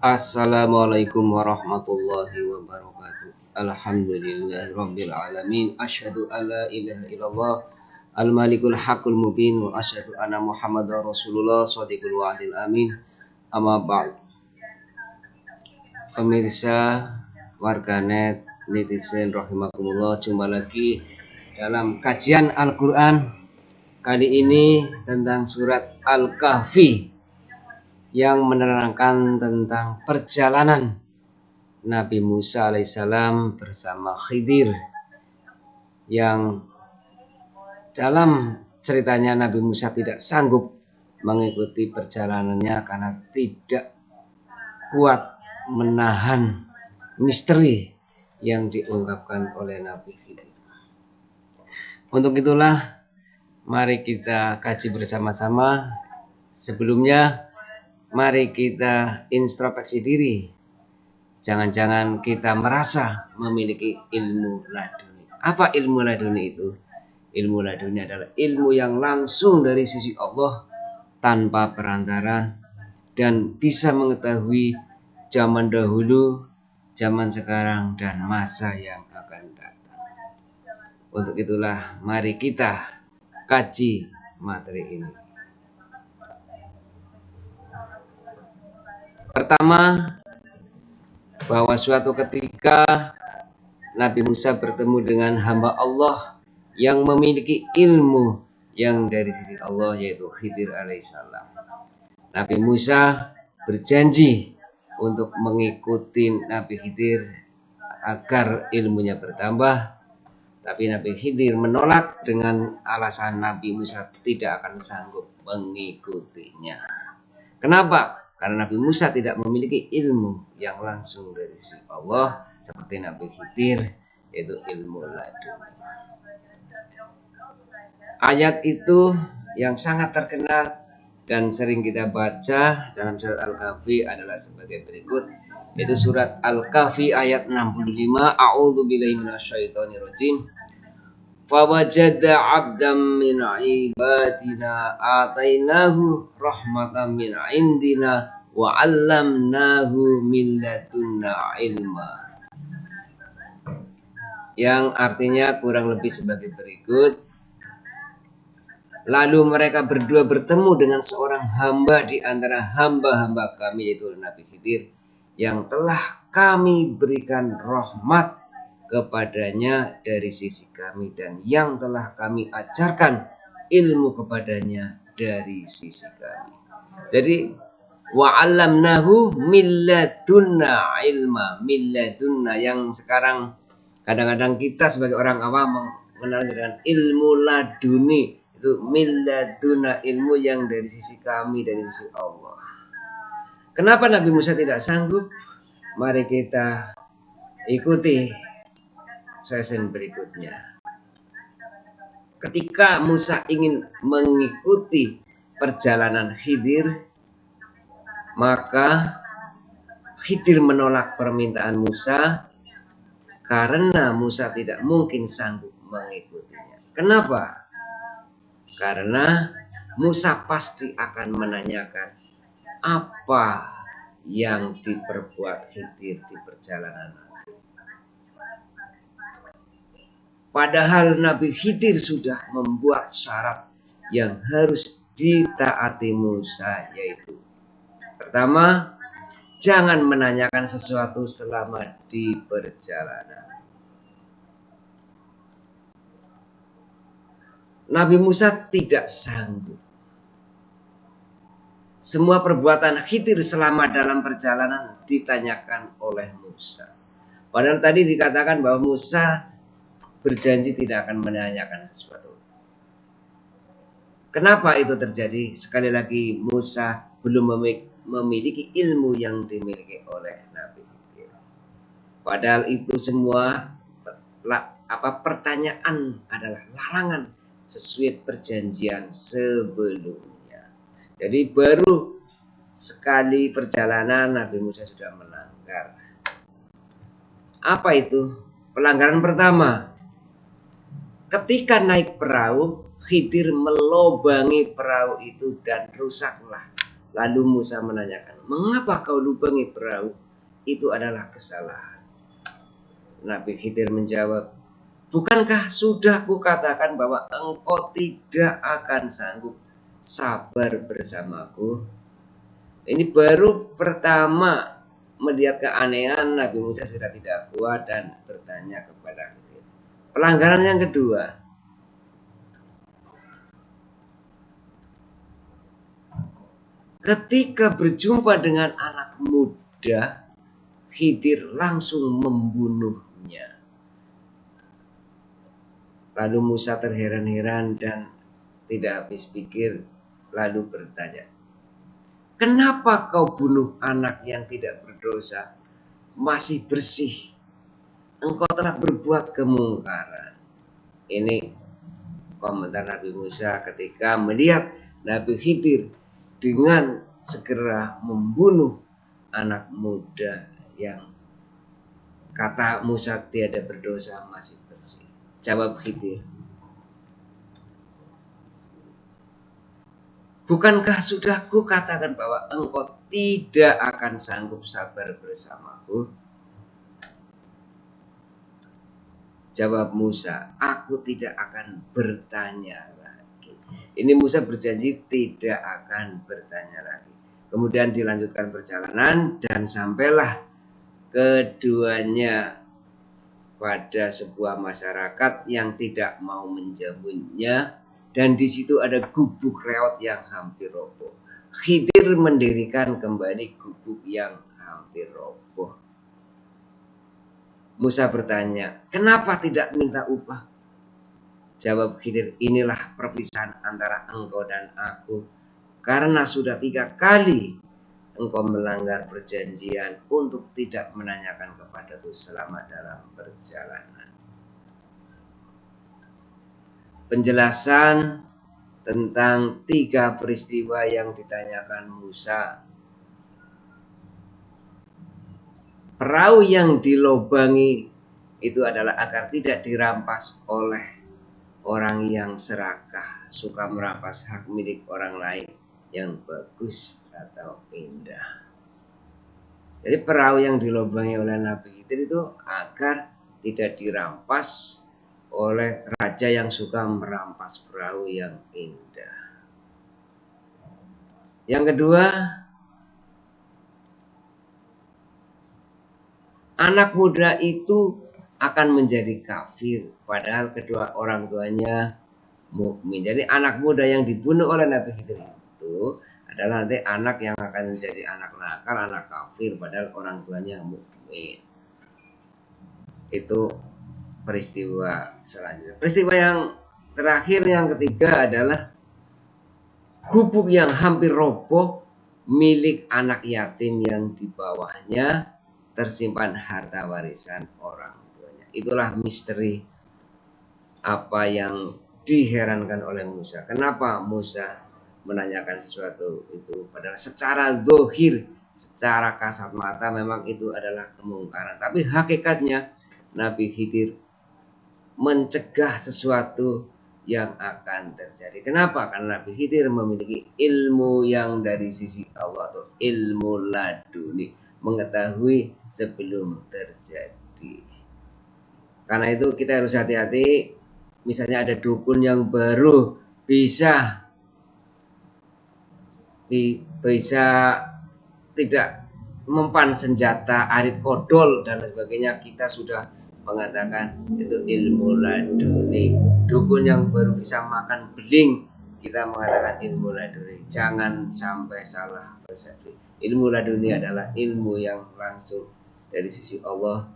Assalamualaikum warahmatullahi wabarakatuh. Alhamdulillahirabbil alamin. Asyhadu alla ilaha illallah al-malikul haqqul mubin wa asyhadu anna Muhammadar Rasulullah shadiqul wa'dil amin. Amma ba'd. Pemirsa warganet netizen rahimakumullah, jumpa lagi dalam kajian Al-Qur'an. Kali ini tentang surat Al-Kahfi yang menerangkan tentang perjalanan Nabi Musa alaihissalam bersama Khidir, yang dalam ceritanya Nabi Musa tidak sanggup mengikuti perjalanannya karena tidak kuat menahan misteri yang diungkapkan oleh Nabi Khidir. Untuk itulah mari kita kaji bersama-sama. Sebelumnya mari kita introspeksi diri. Jangan-jangan kita merasa memiliki ilmu laduni. Apa ilmu laduni itu? Ilmu laduni adalah ilmu yang langsung dari sisi Allah tanpa perantara dan bisa mengetahui zaman dahulu, zaman sekarang, dan masa yang akan datang. Untuk itulah mari kita kaji materi ini. Pertama, bahwa suatu ketika Nabi Musa bertemu dengan hamba Allah yang memiliki ilmu yang dari sisi Allah, yaitu Khidir alaihissalam. Nabi Musa berjanji untuk mengikuti Nabi Khidir agar ilmunya bertambah, tapi Nabi Khidir menolak dengan alasan Nabi Musa tidak akan sanggup mengikutinya. Kenapa? Karena Nabi Musa tidak memiliki ilmu yang langsung dari sisi Allah seperti Nabi Khidir, yaitu ilmu laduni. Ayat itu yang sangat terkenal dan sering kita baca dalam surat Al-Kahfi adalah sebagai berikut, yaitu surat Al-Kahfi ayat 65. A'udzubillahi minasyaitonirrajim. Fawajada 'abdan min 'ibadina atainahu rahmatan min 'indina wa 'allamnahu min ladunna ilma. Yang artinya kurang lebih sebagai berikut. Lalu mereka berdua bertemu dengan seorang hamba di antara hamba-hamba kami, yaitu Nabi Khidir, yang telah kami berikan rahmat kepadanya dari sisi kami dan yang telah kami ajarkan ilmu kepadanya dari sisi kami. Jadi wa'allamnahu min ladunna ilma. Min ladunna yang sekarang kadang-kadang kita sebagai orang awam mengenal dengan ilmu laduni. Itu min ladunna, ilmu yang dari sisi kami, dari sisi Allah. Kenapa Nabi Musa tidak sanggup? Mari kita ikuti sesi berikutnya. Ketika Musa ingin mengikuti perjalanan Khidir, maka Khidir menolak permintaan Musa karena Musa tidak mungkin sanggup mengikutinya. Kenapa? Karena Musa pasti akan menanyakan apa yang diperbuat Khidir di perjalanan nanti. Padahal Nabi Khidir sudah membuat syarat yang harus ditaati Musa, yaitu pertama, jangan menanyakan sesuatu selama di perjalanan. Nabi Musa tidak sanggup. Semua perbuatan Khidir selama dalam perjalanan ditanyakan oleh Musa. Padahal tadi dikatakan bahwa Musa berjanji tidak akan menanyakan sesuatu. Kenapa itu terjadi? Sekali lagi, Musa belum memiliki ilmu yang dimiliki oleh Nabi Khidir. Padahal itu semua pertanyaan adalah larangan sesuai perjanjian sebelumnya. Jadi baru sekali perjalanan Nabi Musa sudah melanggar. Apa itu? Pelanggaran pertama, ketika naik perahu, Khidir melobangi perahu itu dan rusaklah Lalu Musa menanyakan, mengapa kau lubangi perahu? Itu adalah kesalahan. Nabi Khidir menjawab, bukankah sudah kukatakan bahwa engkau tidak akan sanggup sabar bersamaku? Ini baru pertama melihat keanehan Nabi Musa sudah tidak kuat dan bertanya kepada Khidir. Pelanggaran yang kedua, ketika berjumpa dengan anak muda, Khidir langsung membunuhnya. Lalu Musa terheran-heran dan tidak habis pikir, lalu bertanya, kenapa kau bunuh anak yang tidak berdosa, masih bersih? Engkau telah berbuat kemungkaran. Ini komentar Nabi Musa ketika melihat Nabi Khidir dengan segera membunuh anak muda yang kata Musa tiada berdosa, masih bersih. Jawab Khidir, bukankah sudah kukatakan bahwa engkau tidak akan sanggup sabar bersamaku? Jawab Musa, aku tidak akan bertanya lagi. Ini Musa berjanji tidak akan bertanya lagi. Kemudian dilanjutkan perjalanan dan sampailah keduanya pada sebuah masyarakat yang tidak mau menjamunya, dan di situ ada gubuk reot yang hampir roboh. Khidir mendirikan kembali gubuk yang hampir roboh. Musa bertanya, kenapa tidak minta upah? Jawab Khidir, inilah perpisahan antara engkau dan aku, karena sudah 3 kali engkau melanggar perjanjian untuk tidak menanyakan kepadaku selama dalam perjalanan. Penjelasan tentang 3 peristiwa yang ditanyakan Musa. Perahu yang dilobangi itu adalah agar tidak dirampas oleh orang yang serakah, suka merampas hak milik orang lain yang bagus atau indah. Jadi perahu yang dilobangi oleh Nabi Khidir itu agar tidak dirampas oleh raja yang suka merampas perahu yang indah. Yang kedua, anak muda itu akan menjadi kafir padahal kedua orang tuanya mukmin. Jadi anak muda yang dibunuh oleh Nabi Khidir itu adalah nanti anak yang akan menjadi anak nakal, anak kafir padahal orang tuanya mukmin. Itu peristiwa selanjutnya. Peristiwa yang terakhir, yang ketiga adalah gubuk yang hampir roboh milik anak yatim yang di bawahnya tersimpan harta warisan orang tuanya. Itulah misteri apa yang diherankan oleh Musa. Kenapa Musa menanyakan sesuatu itu? Padahal secara zahir, secara kasat mata memang itu adalah kemungkaran. Tapi hakikatnya Nabi Khidir mencegah sesuatu yang akan terjadi. Kenapa? Karena Nabi Khidir memiliki ilmu yang dari sisi Allah atau ilmu laduni, mengetahui sebelum terjadi. Karena itu kita harus hati-hati. Misalnya ada dukun yang baru bisa tidak mempan senjata, arit kodol dan sebagainya, kita sudah mengatakan itu ilmu laduni. Dukun yang baru bisa makan beling, kita mengatakan ilmu laduni. Jangan sampai salah persepsi. Ilmu laduni adalah ilmu yang langsung dari sisi Allah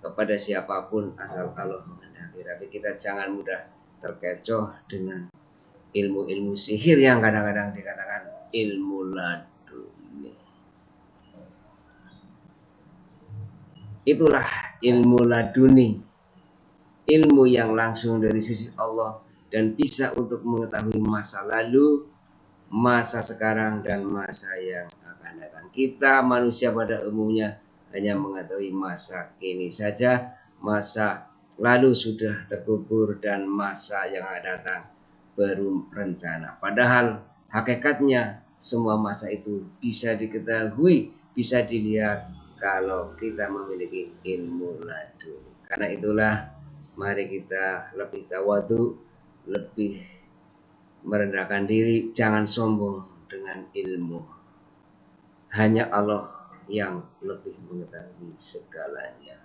kepada siapapun asal Allah menghendaki. Tapi kita jangan mudah terkecoh dengan ilmu-ilmu sihir yang kadang-kadang dikatakan ilmu laduni. Itulah ilmu laduni, ilmu yang langsung dari sisi Allah dan bisa untuk mengetahui masa lalu, masa sekarang, dan masa yang akan datang. Kita manusia pada umumnya hanya mengetahui masa kini saja, masa lalu sudah terkubur dan masa yang akan datang baru rencana. Padahal hakikatnya semua masa itu bisa diketahui, bisa dilihat kalau kita memiliki ilmu laduni. Karena itulah mari kita lebih tawadu, lebih merendahkan diri, jangan sombong dengan ilmu. Hanya Allah yang lebih mengetahui segalanya.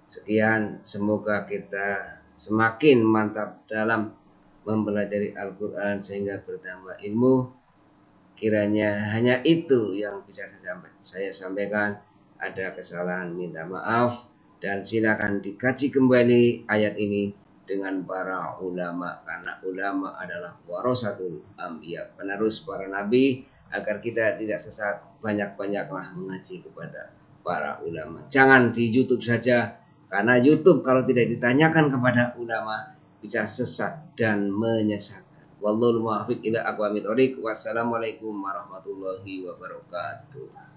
Sekian, semoga kita semakin mantap dalam mempelajari Al-Quran sehingga bertambah ilmu. Kiranya hanya itu yang bisa saya sampaikan. Ada kesalahan minta maaf, dan silakan dikaji kembali ayat ini dengan para ulama, karena ulama adalah warasatul anbiya, penerus para nabi. Agar kita tidak sesat, banyak-banyaklah mengaji kepada para ulama. Jangan di YouTube saja, karena YouTube kalau tidak ditanyakan kepada ulama bisa sesat dan menyesatkan. Wallahul muwaffiq ila aqwamit thoriq. Wassalamualaikum warahmatullahi wabarakatuh.